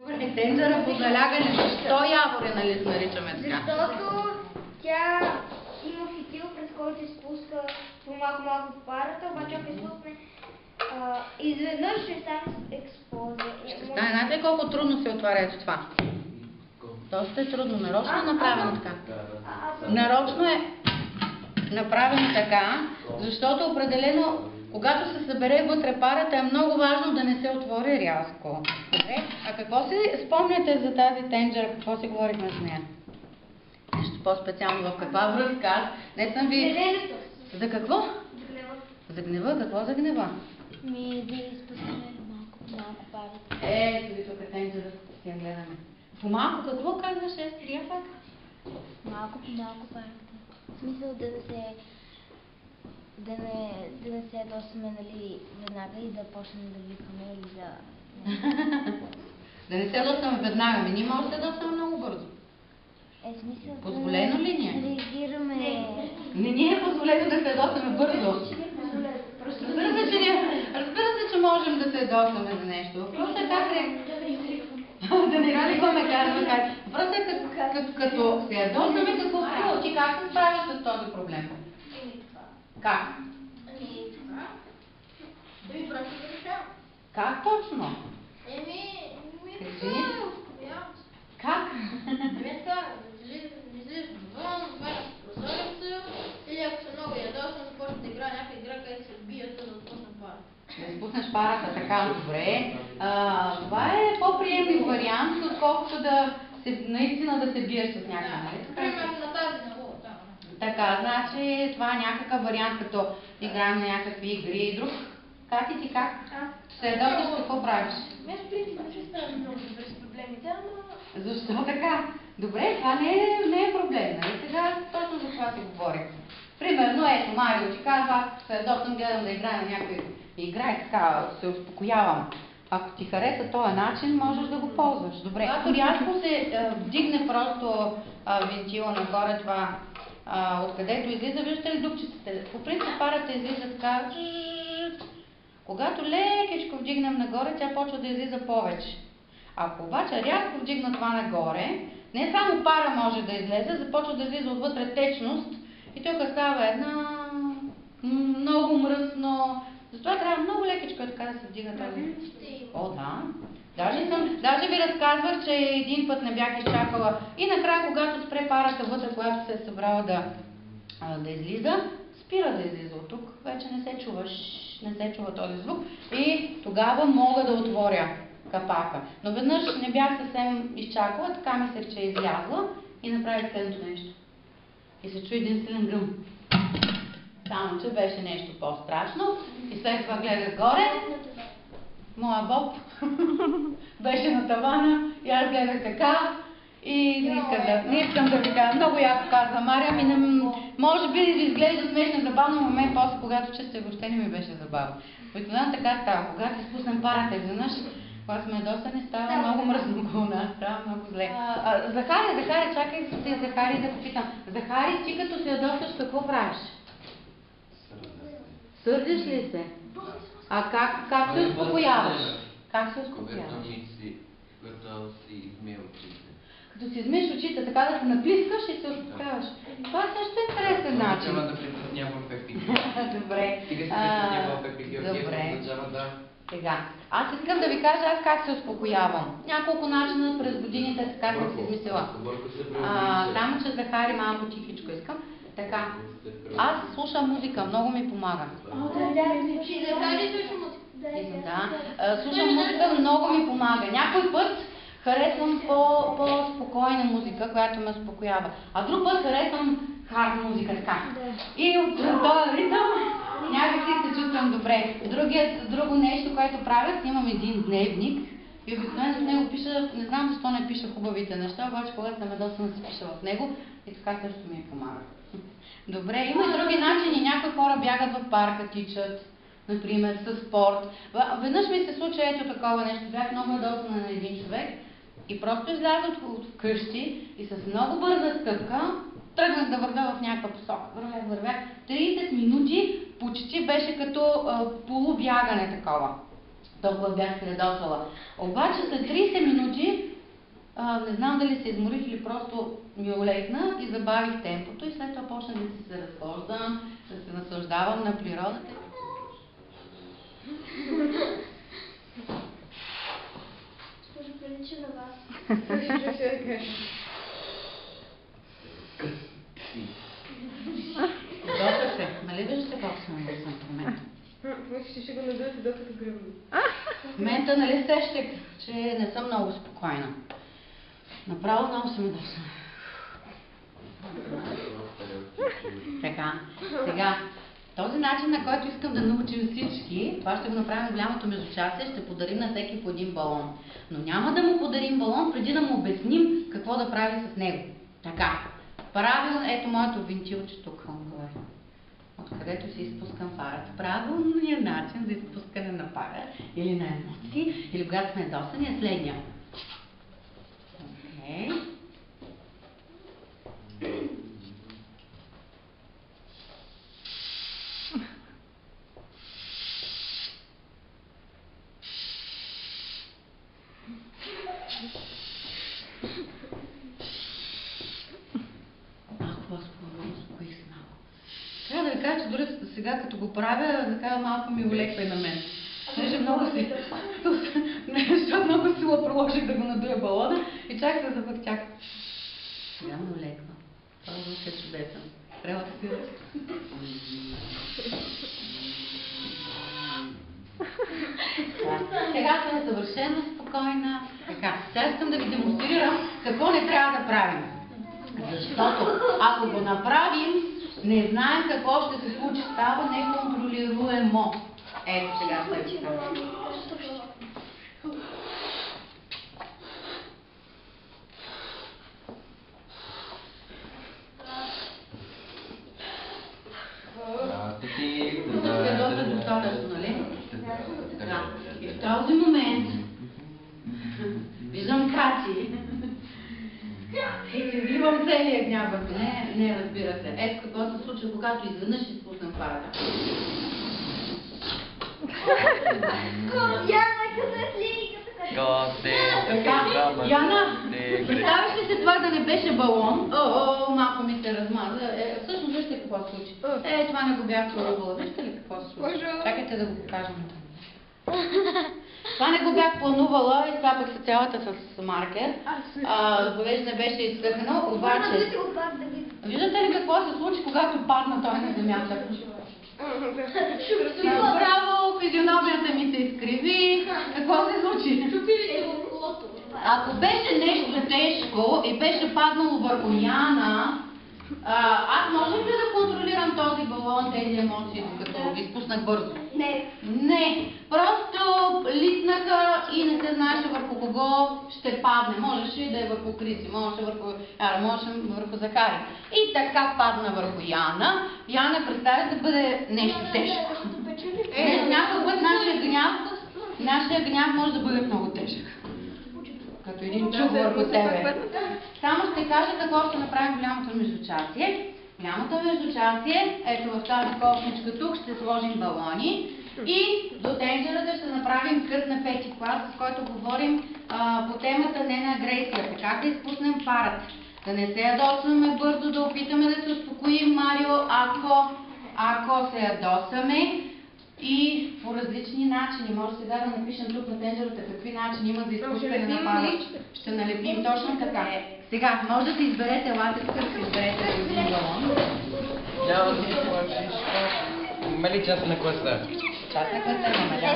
Тенджера под налягане. Защо яворе, нали се наричаме така? Защото тя има фитил, през който изпуска по-малко парата, обаче ако изпусне изведнъж ще стане експлозия. Ще стане. Знаете ли колко трудно се отваря ето това? Доста е трудно. Нарочно е направено така. Нарочно е направено така, защото определено, когато се събере вътре парата, е много важно да не се отвори рязко. Добре? А какво си спомняте за тази тенджера? Какво си говорихме с нея? Нещо по-специално, в каква връзка? Аз не съм ви... За какво? За гнева. За гнева? Какво за гнева? Да изпускаме малко парата. Ето ви тук е тенджерата, си я гледаме. По-малко какво казваше? Трия пак? Малко по малко парата. В смисъл да не се ядосаме, нали, веднага и да почнем да викаме или да... Да не се ядосаме веднага, ние може да ядосаме много бързо. Смисъл Позволено ли ни е? реагираме... Не ни е позволено да се ядосаме бързо. Разбира се, че можем да се ядосаме за нещо. Въпросът е как да не раликваме как. Въпросът е като се ядосаме, какво става? Ти как се справиш с този проблем? Как? Как точно? Как? Или ако се много ядосам, започна да играя някаква игра, където се бият, за да отпусна пара. Да изпуснеш парата, така, добре. Това е по-приемлив вариант, отколкото наистина да се биеш с някакъв. Примерно на тази ниво. Така, значи това е някакъв вариант, като играем на някакви игри и друг. Как и ти как? Се ядосаш, какво правиш? Мен в принцип не се справя много добре с проблемите, ама... Защо така? Добре, това не е проблем, нали? Сега точно за това си говорим. Примерно, ето, Марио ти казва, аз се ядосам, гледам да играя на някаква игра и така се успокоявам. Ако ти хареса този начин, можеш да го ползваш. Добре, ако рязко се вдигне просто вентила нагоре, това откъдето излиза, виждате ли дупчиците? По принцип парата излиза така. Когато лекичко вдигнем нагоре, тя почва да излиза повече. Ако обаче рязко вдигна това нагоре, не само пара може да излезе, започва да излиза отвътре течност и тук става една много мръсно. Затова трябва много лекичко така да се вдига този. О, да. Даже ви разказвах, че един път не бях изчакала и накрая, когато спре парата вътре, която се е събрала да излиза, спира да излиза от тук. Вече не се чува този звук и тогава мога да отворя капака. Но веднъж не бях съвсем изчакала, така мислех, че е излязла и направих следното нещо. И се чу един силен гръм. Само, че беше нещо по-страшно. И след това гледах горе. Моя Боб беше на тавана и аз гледах така. И не искам да ви кажа. Много яко казва Мария. Може би ви изглежда смешно забавно, но мен после, когато честе въобще не ми беше забавно. Обикновено така става. Когато изпуснем парата изведнъж, когато сме ядосани, става много мръсно около нас, става много зле. Захари, чакай Захари да попитам. Захари, ти като се ядосаш, какво правиш? Сърдиш ли се? А как се успокояваш? Как се успокояваш? Когато си измия очите. Като си измиеш очите, така да се наплискаш и се успокояваш. Това е също интересен начин. Означава да притеснявам Пепи. Добре. Стига си притеснявал Пепи Георгиев, означава да... Сега, аз искам да ви кажа аз как се успокоявам. Няколко начина през годините, така съм си измислила. Само, че Захари малко тихичко искам. Така, аз слушам музика, много ми помага. Захари слуша музика. Да, слушам музика, много ми помага. Някой път харесвам по-спокойна музика, която ме успокоява. А друг път харесвам хард музика, така. И от този ритъм някакси се чувствам добре. Друго нещо, което правят, имам един дневник и обикновено в него пиша, не знам защо не пиша хубавите неща, обаче когато съм ядосана се пиша в него и така също ми помага. Добре, има и други начини. Някои хора бягат в парка, тичат, например, със спорт. Веднъж ми се случи ето такова нещо. Бях много ядосана на един човек и просто излязох от вкъщи и с много бърза стъпка тръгнах да вървя в някаква посока. Вървях. 30 минути почти беше като полубягане такова. толкова бях се ядосала. Обаче след 30 минути, не знам дали се изморих или просто ми олегна и забавих темпото и след това почнах да се разхождам, да се наслаждавам на природата. Може прилича на вас. Доста се. Нали виждате колко съм лесен в момента? Ще го надуете докато гръмни. В момента нали сещах, че не съм много спокойна. Направо много съм ядосана. Така, сега, този начин, на който искам да научим всички, това ще го направим в голямото междучасие, ще подарим на всеки по един балон. Но няма да му подарим балон, преди да му обясним какво да прави с него. Така, правилно, ето моето винтилче тук, откъдето си изпускам парата. Правилният начин за изпускане на пара или на емоции, или когато сме ядосани, е следния. Окей. Малко по-спокойно, успокоих се малко. Трябва да ви кажа, че дори сега като го правя, така малко ми олеква и на мен. Понеже много си... Защото много сила проложих да го надуя балона и чак се запъктях. Сега ме олеква. Това звук е чудесен. Релаксираш. Сега съм съвършено спокойна. Така, сега искам да ви демонстрирам какво не трябва да правим. Защото ако го направим, не знаем какво ще се случи. Става неконтролируемо. Ето сега след това. Е доста достатъчно, нали? Да. И в този момент виждам Кати. И се вливам целия гняв върху нея. Не, разбира се. Ето какво се случва, когато изведнъж изпуснем парата. Яна, къде ли? Яна, представяш ли се това да не беше балон? Малко ми се размаза. Всъщност, вижте какво се случи. Това не го бях планувала. Вижте ли какво се случи? Чакайте да го покажем. Това не го бях планувала, изцапах се цялата с маркер. Понеже не беше изцъкано, обаче... Виждате ли какво се случи, когато падна той на земята? Браво, физиономията ми се изкриви. Какво се случи? Ако беше нещо тежко и беше паднало върху Яна, аз можех ли да контролирам този балон, тези емоции, докато ги спуснах бързо? Не. Не. Просто литнаха и не се знаеше върху кого ще падне. Можеше и да е върху Криси, можеше върху Захари. И така падна върху Яна. Яна представя да бъде нещо тежко. Някой път нашия гняв може да бъде много тежък. Като един чух върху тебе. Само ще кажа какво ще направим в голямото междучасие. Голямото междучасие, ето в тази кофничка тук ще сложим балони и до тенджерата ще направим кът на 5-ти клас, с който говорим по темата не на агресията. Как да изпуснем парата. Да не се ядосваме бързо, да опитаме да се успокоим Марио, ако се ядосаме. И по различни начини. Може сега да напишем тук на тенджерата какви начини има за изпускане на пара. Ще налепим точно така. Сега, може да си изберете, елате тук да си изберете един балон. Няма да си плачиш. Има ли част на класа? Част на класа имаме, да.